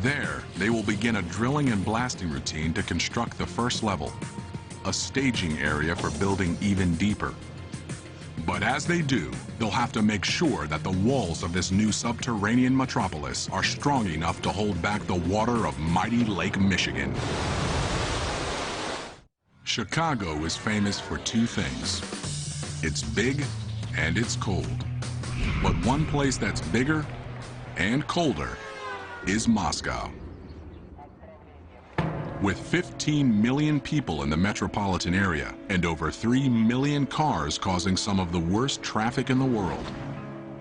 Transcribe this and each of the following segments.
There, they will begin a drilling and blasting routine to construct the first level, a staging area for building even deeper. But as they do, they'll have to make sure that the walls of this new subterranean metropolis are strong enough to hold back the water of mighty Lake Michigan. Chicago is famous for two things. It's big and it's cold. But one place that's bigger and colder is Moscow. With 15 million people in the metropolitan area and over 3 million cars causing some of the worst traffic in the world,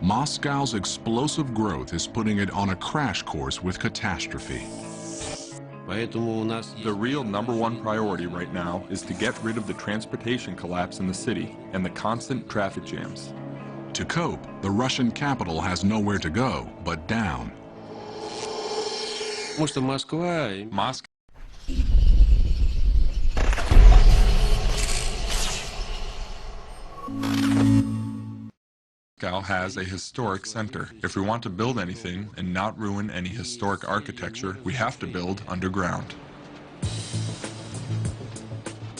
Moscow's explosive growth is putting it on a crash course with catastrophe. The real #1 priority right now is to get rid of the transportation collapse in the city and the constant traffic jams. To cope, the Russian capital has nowhere to go but down. Moscow has a historic center. If we want to build anything and not ruin any historic architecture, we have to build underground.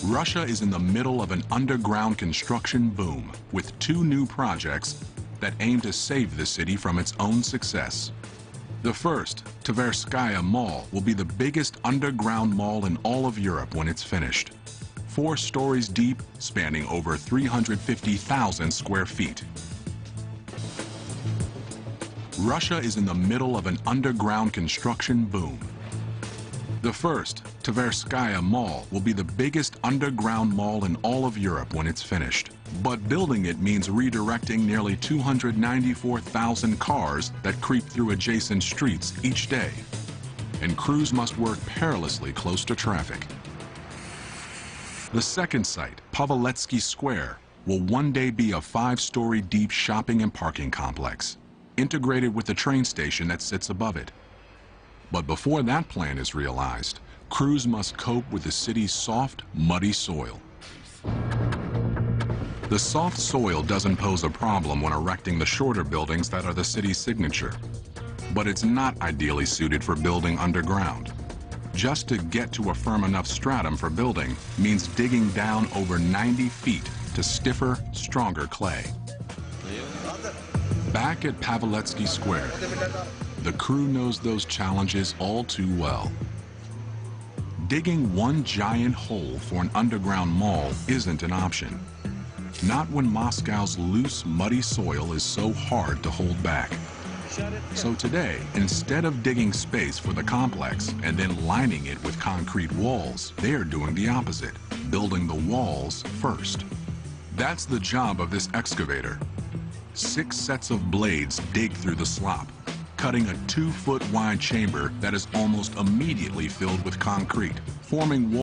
Russia is in the middle of an underground construction boom with 2 new projects that aim to save the city from its own success. The first, Tverskaya Mall, will be the biggest underground mall in all of Europe when it's finished. 4 stories deep, spanning over 350,000 square feet. Russia is in the middle of an underground construction boom. The first, Tverskaya Mall, will be the biggest underground mall in all of Europe when it's finished. But building it means redirecting nearly 294,000 cars that creep through adjacent streets each day. And crews must work perilously close to traffic. The second site, Paveletsky Square, will one day be a 5-story deep shopping and parking complex, integrated with the train station that sits above it. But before that plan is realized, crews must cope with the city's soft, muddy soil. The soft soil doesn't pose a problem when erecting the shorter buildings that are the city's signature, but it's not ideally suited for building underground. Just to get to a firm enough stratum for building means digging down over 90 feet to stiffer, stronger clay. Back at Paveletsky Square, the crew knows those challenges all too well. Digging one giant hole for an underground mall isn't an option. Not when Moscow's loose, muddy soil is so hard to hold back. So today, instead of digging space for the complex and then lining it with concrete walls, they are doing the opposite, building the walls first. That's the job of this excavator. 6 sets of blades dig through the slop, cutting a 2-foot wide chamber that is almost immediately filled with concrete, forming walls